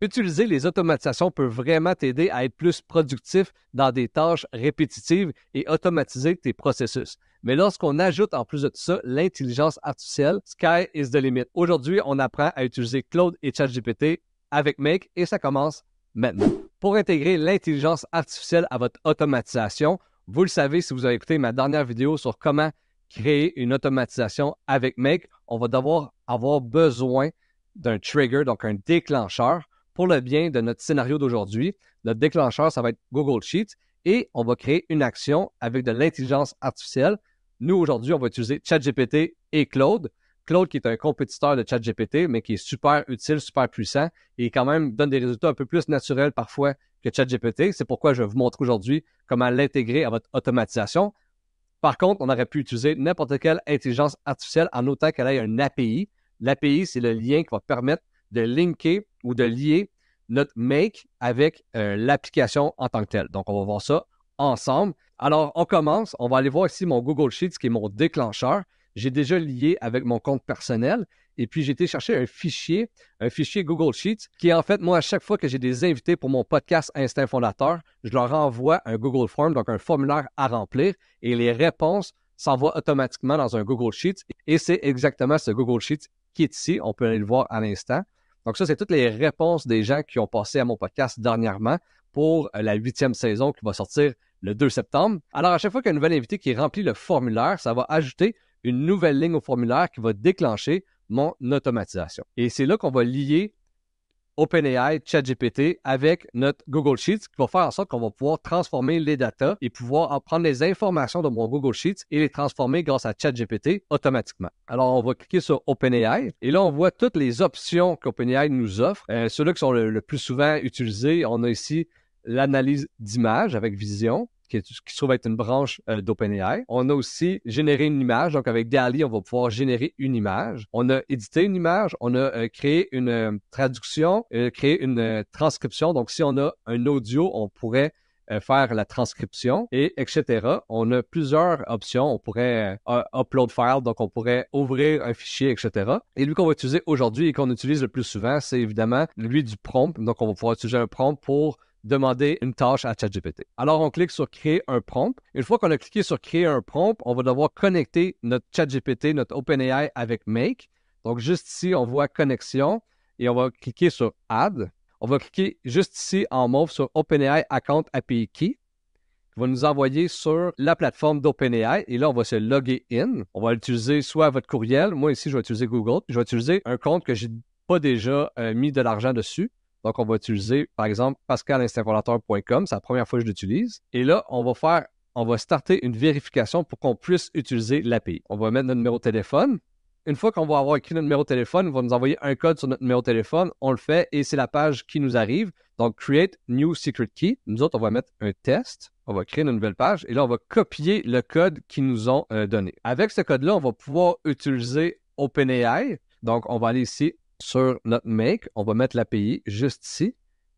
Utiliser les automatisations peut vraiment t'aider à être plus productif dans des tâches répétitives et automatiser tes processus. Mais lorsqu'on ajoute en plus de tout ça l'intelligence artificielle, sky is the limit. Aujourd'hui, on apprend à utiliser Claude et ChatGPT avec Make et ça commence maintenant. Pour intégrer l'intelligence artificielle à votre automatisation, vous le savez si vous avez écouté ma dernière vidéo sur comment créer une automatisation avec Make, on va devoir avoir besoin d'un trigger, donc un déclencheur pour le bien de notre scénario d'aujourd'hui. Notre déclencheur, ça va être Google Sheets et on va créer une action avec de l'intelligence artificielle. Nous, aujourd'hui, on va utiliser ChatGPT et Claude. Claude qui est un compétiteur de ChatGPT, mais qui est super utile, super puissant et quand même donne des résultats un peu plus naturels parfois que ChatGPT. C'est pourquoi je vais vous montrer aujourd'hui comment l'intégrer à votre automatisation. Par contre, on aurait pu utiliser n'importe quelle intelligence artificielle en autant qu'elle ait un API. L'API, c'est le lien qui va permettre de linker ou de lier notre Make avec l'application en tant que telle. Donc, on va voir ça ensemble. Alors, on commence. On va aller voir ici mon Google Sheets qui est mon déclencheur. J'ai déjà lié avec mon compte personnel. Et puis, j'ai été chercher un fichier Google Sheets qui est en fait, moi, à chaque fois que j'ai des invités pour mon podcast Instinct Fondateur, je leur envoie un Google Form, donc un formulaire à remplir et les réponses s'envoient automatiquement dans un Google Sheets. Et c'est exactement ce Google Sheets qui est ici. On peut aller le voir à l'instant. Donc ça, c'est toutes les réponses des gens qui ont passé à mon podcast dernièrement pour la 8e saison qui va sortir le 2 septembre. Alors, à chaque fois qu'il y a un nouvel invité qui remplit le formulaire, ça va ajouter une nouvelle ligne au formulaire qui va déclencher mon automatisation. Et c'est là qu'on va lier OpenAI, ChatGPT avec notre Google Sheets qui va faire en sorte qu'on va pouvoir transformer les datas et pouvoir prendre les informations de mon Google Sheets et les transformer grâce à ChatGPT automatiquement. Alors, on va cliquer sur OpenAI et là, on voit toutes les options qu'OpenAI nous offre. Ceux-là qui sont le plus souvent utilisés, on a ici l'analyse d'images avec Vision, qui se trouve être une branche d'OpenAI. On a aussi généré une image. Donc, avec DALL-E, on va pouvoir générer une image. On a édité une image. On a créé une traduction, créé une transcription. Donc, si on a un audio, on pourrait faire la transcription, et etc. On a plusieurs options. On pourrait upload file, donc on pourrait ouvrir un fichier, etc. Et lui qu'on va utiliser aujourd'hui et qu'on utilise le plus souvent, c'est évidemment lui du prompt. Donc, on va pouvoir utiliser un prompt pour demander une tâche à ChatGPT. Alors, on clique sur créer un prompt. Une fois qu'on a cliqué sur créer un prompt, on va devoir connecter notre ChatGPT, notre OpenAI avec Make. Donc, juste ici, on voit connexion et on va cliquer sur Add. On va cliquer juste ici en mauve sur OpenAI Account API Key qui va nous envoyer sur la plateforme d'OpenAI et là, on va se loguer in. On va utiliser soit votre courriel. Moi, ici, je vais utiliser Google. Je vais utiliser un compte que je n'ai pas déjà mis de l'argent dessus. Donc, on va utiliser, par exemple, pascalinstinctfondateur.com. C'est la première fois que je l'utilise. Et là, on va starter une vérification pour qu'on puisse utiliser l'API. On va mettre notre numéro de téléphone. Une fois qu'on va avoir écrit notre numéro de téléphone, il va nous envoyer un code sur notre numéro de téléphone. On le fait et c'est la page qui nous arrive. Donc, Create New Secret Key. Nous autres, on va mettre un test. On va créer une nouvelle page et là, on va copier le code qu'ils nous ont donné. Avec ce code-là, on va pouvoir utiliser OpenAI. Donc, on va aller ici sur notre Make, on va mettre l'API juste ici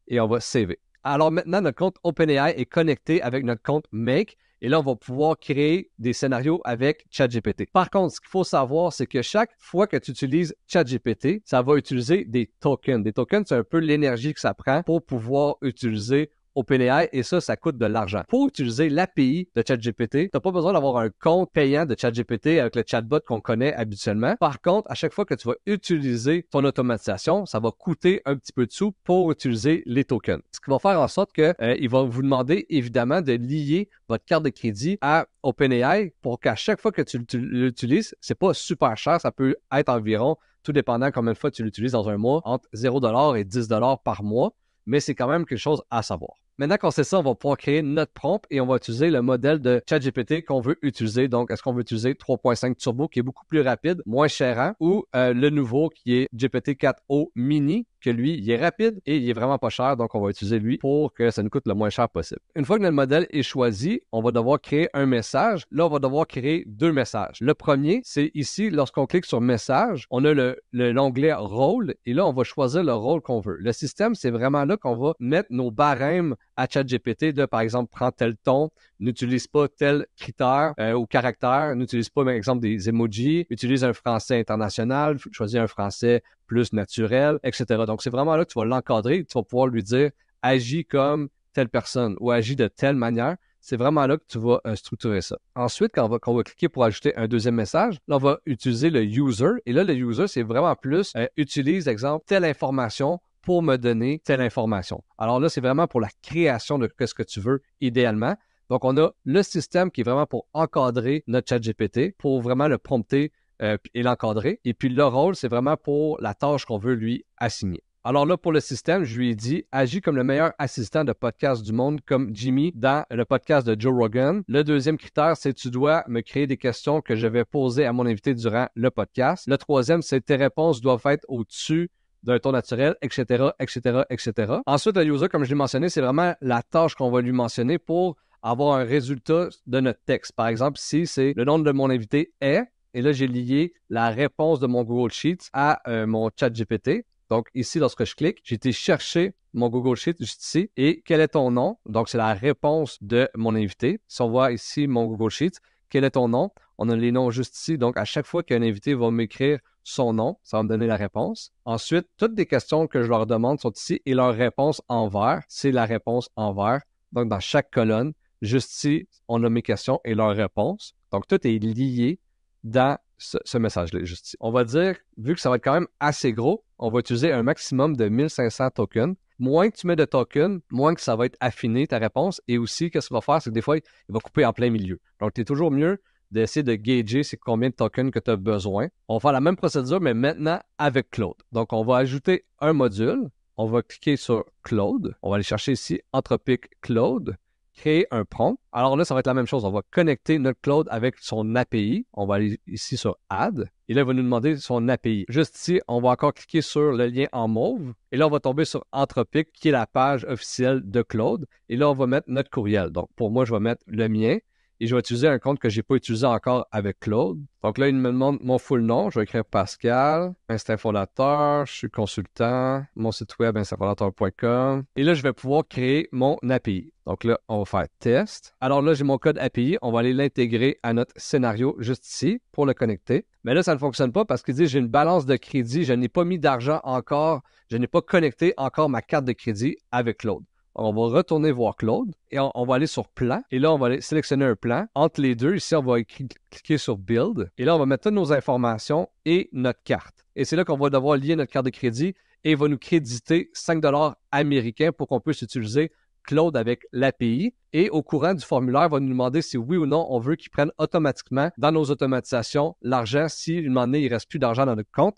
et on va saver. Alors maintenant, notre compte OpenAI est connecté avec notre compte Make et là, on va pouvoir créer des scénarios avec ChatGPT. Par contre, ce qu'il faut savoir, c'est que chaque fois que tu utilises ChatGPT, ça va utiliser des tokens. Des tokens, c'est un peu l'énergie que ça prend pour pouvoir utiliser OpenAI et ça coûte de l'argent. Pour utiliser l'API de ChatGPT, tu n'as pas besoin d'avoir un compte payant de ChatGPT avec le chatbot qu'on connaît habituellement. Par contre, à chaque fois que tu vas utiliser ton automatisation, ça va coûter un petit peu de sous pour utiliser les tokens. Ce qui va faire en sorte que il va vous demander évidemment de lier votre carte de crédit à OpenAI pour qu'à chaque fois que tu l'utilises, c'est pas super cher, ça peut être environ, tout dépendant combien de fois tu l'utilises dans un mois, entre 0$ et 10$ par mois, mais c'est quand même quelque chose à savoir. Maintenant qu'on sait ça, on va pouvoir créer notre prompt et on va utiliser le modèle de ChatGPT qu'on veut utiliser. Donc, est-ce qu'on veut utiliser 3.5 Turbo qui est beaucoup plus rapide, moins chérant, ou le nouveau qui est GPT-4o Mini, que lui, il est rapide et il est vraiment pas cher. Donc, on va utiliser lui pour que ça nous coûte le moins cher possible. Une fois que notre modèle est choisi, on va devoir créer un message. Là, on va devoir créer deux messages. Le premier, c'est ici, lorsqu'on clique sur message, on a l'onglet rôle et là, on va choisir le rôle qu'on veut. Le système, c'est vraiment là qu'on va mettre nos barèmes à ChatGPT de, par exemple, prends tel ton, n'utilise pas tel critère ou caractère, n'utilise pas, par exemple, des emojis, utilise un français international, choisis un français plus naturel, etc. Donc, c'est vraiment là que tu vas l'encadrer, tu vas pouvoir lui dire « agis comme telle personne » ou « agis de telle manière ». C'est vraiment là que tu vas structurer ça. Ensuite, quand on va cliquer pour ajouter un deuxième message, là, on va utiliser le user. Et là, le user, c'est vraiment plus utilise, exemple, telle information pour me donner telle information. Alors là, c'est vraiment pour la création de ce que tu veux idéalement. Donc, on a le système qui est vraiment pour encadrer notre ChatGPT, pour vraiment le prompter et l'encadrer. Et puis, le rôle, c'est vraiment pour la tâche qu'on veut lui assigner. Alors là, pour le système, je lui ai dit « Agis comme le meilleur assistant de podcast du monde comme Jimmy dans le podcast de Joe Rogan. » Le deuxième critère, c'est « Tu dois me créer des questions que je vais poser à mon invité durant le podcast. » Le troisième, c'est « Tes réponses doivent être au-dessus d'un ton naturel, etc., etc., etc. » Ensuite, le user, comme je l'ai mentionné, c'est vraiment la tâche qu'on va lui mentionner pour avoir un résultat de notre texte. Par exemple, ici, c'est le nom de mon invité est, et là, j'ai lié la réponse de mon Google Sheets à mon ChatGPT. Donc, ici, lorsque je clique, j'ai été chercher mon Google Sheet juste ici. Et quel est ton nom? Donc, c'est la réponse de mon invité. Si on voit ici mon Google Sheet, quel est ton nom? On a les noms juste ici. Donc, à chaque fois qu'un invité va m'écrire son nom, ça va me donner la réponse. Ensuite, toutes les questions que je leur demande sont ici et leur réponse en vert, c'est la réponse en vert. Donc, dans chaque colonne, juste ici, on a mes questions et leurs réponses. Donc, tout est lié dans ce message-là, juste ici. On va dire, vu que ça va être quand même assez gros, on va utiliser un maximum de 1500 tokens. Moins que tu mets de tokens, moins que ça va être affiné ta réponse. Et aussi, qu'est-ce qu'il va faire, c'est que des fois, il va couper en plein milieu. Donc, c'est toujours mieux d'essayer de gager c'est combien de tokens que tu as besoin. On va faire la même procédure, mais maintenant avec Claude. Donc, on va ajouter un module. On va cliquer sur Claude. On va aller chercher ici Anthropic Claude. Créer un prompt. Alors là, ça va être la même chose. On va connecter notre Claude avec son API. On va aller ici sur Add. Et là, il va nous demander son API. Juste ici, on va encore cliquer sur le lien en mauve. Et là, on va tomber sur Anthropic, qui est la page officielle de Claude. Et là, on va mettre notre courriel. Donc, pour moi, je vais mettre le mien. Et je vais utiliser un compte que je n'ai pas utilisé encore avec Claude. Donc là, il me demande mon full nom. Je vais écrire Pascal, instinct fondateur, je suis consultant, mon site web instantfondateur.com. Et là, je vais pouvoir créer mon API. Donc là, on va faire test. Alors là, j'ai mon code API. On va aller l'intégrer à notre scénario juste ici pour le connecter. Mais là, ça ne fonctionne pas parce qu'il dit j'ai une balance de crédit. Je n'ai pas mis d'argent encore. Je n'ai pas connecté encore ma carte de crédit avec Claude. On va retourner voir Claude et on va aller sur plan. Et là, on va aller sélectionner un plan. Entre les deux, ici, on va cliquer sur Build. Et là, on va mettre toutes nos informations et notre carte. Et c'est là qu'on va devoir lier notre carte de crédit et il va nous créditer 5 $ américains pour qu'on puisse utiliser Claude avec l'API. Et au courant du formulaire, il va nous demander si oui ou non on veut qu'il prenne automatiquement dans nos automatisations l'argent si, à un moment donné, il ne reste plus d'argent dans notre compte,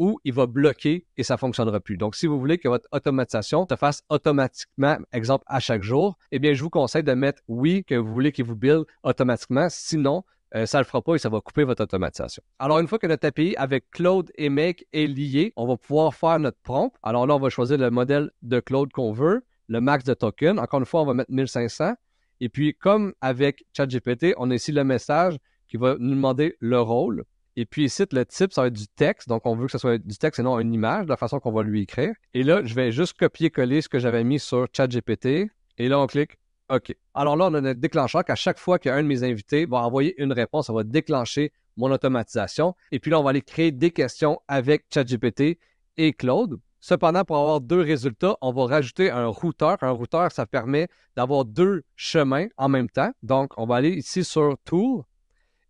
ou il va bloquer et ça ne fonctionnera plus. Donc, si vous voulez que votre automatisation te fasse automatiquement, exemple, à chaque jour, eh bien, je vous conseille de mettre oui, que vous voulez qu'il vous build automatiquement. Sinon, ça ne le fera pas et ça va couper votre automatisation. Alors, une fois que notre API avec Claude et Make est lié, on va pouvoir faire notre prompt. Alors là, on va choisir le modèle de Claude qu'on veut, le max de token. Encore une fois, on va mettre 1500. Et puis, comme avec ChatGPT, on a ici le message qui va nous demander le rôle. Et puis ici, le type, ça va être du texte. Donc, on veut que ce soit du texte et non une image, de la façon qu'on va lui écrire. Et là, je vais juste copier-coller ce que j'avais mis sur ChatGPT. Et là, on clique OK. Alors là, on a notre déclencheur qu'à chaque fois qu'un de mes invités va envoyer une réponse, ça va déclencher mon automatisation. Et puis là, on va aller créer des questions avec ChatGPT et Claude. Cependant, pour avoir deux résultats, on va rajouter un routeur. Un routeur, ça permet d'avoir deux chemins en même temps. Donc, on va aller ici sur Tool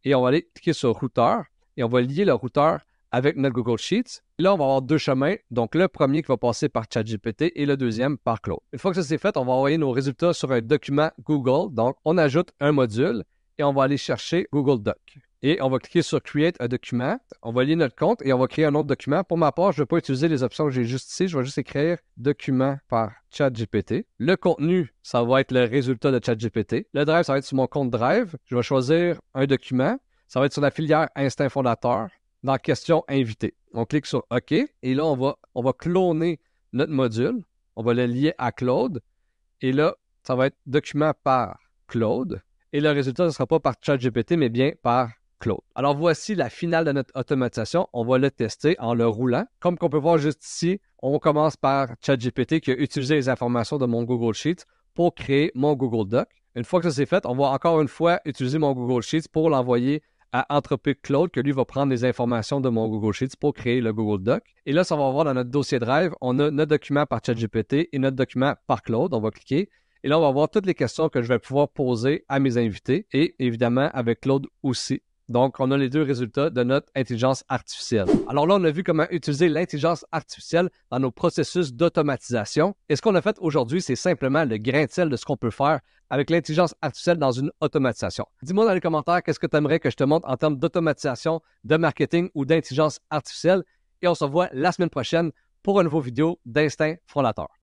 et on va aller cliquer sur routeur. Et on va lier le routeur avec notre Google Sheets. Et là, on va avoir deux chemins. Donc, le premier qui va passer par ChatGPT et le deuxième par Claude. Une fois que ça c'est fait, on va envoyer nos résultats sur un document Google. Donc, on ajoute un module et on va aller chercher Google Doc. Et on va cliquer sur Create un document. On va lier notre compte et on va créer un autre document. Pour ma part, je ne vais pas utiliser les options que j'ai juste ici. Je vais juste écrire document par ChatGPT. Le contenu, ça va être le résultat de ChatGPT. Le drive, ça va être sur mon compte Drive. Je vais choisir un document. Ça va être sur la filière Instinct Fondateur dans Question invité. On clique sur OK et là, on va cloner notre module. On va le lier à Claude et là, ça va être document par Claude et le résultat, ce ne sera pas par ChatGPT, mais bien par Claude. Alors, voici la finale de notre automatisation. On va le tester en le roulant. Comme qu'on peut voir juste ici, on commence par ChatGPT qui a utilisé les informations de mon Google Sheet pour créer mon Google Doc. Une fois que ça c'est fait, on va encore une fois utiliser mon Google Sheets pour l'envoyer à Anthropic Claude, que lui va prendre les informations de mon Google Sheets pour créer le Google Doc. Et là, ça va voir dans notre dossier Drive, on a notre document par ChatGPT et notre document par Claude. On va cliquer. Et là, on va voir toutes les questions que je vais pouvoir poser à mes invités et évidemment avec Claude aussi. Donc, on a les deux résultats de notre intelligence artificielle. Alors là, on a vu comment utiliser l'intelligence artificielle dans nos processus d'automatisation. Et ce qu'on a fait aujourd'hui, c'est simplement le grain de sel de ce qu'on peut faire avec l'intelligence artificielle dans une automatisation. Dis-moi dans les commentaires qu'est-ce que tu aimerais que je te montre en termes d'automatisation, de marketing ou d'intelligence artificielle. Et on se revoit la semaine prochaine pour une nouvelle vidéo d'Instinct Fondateur.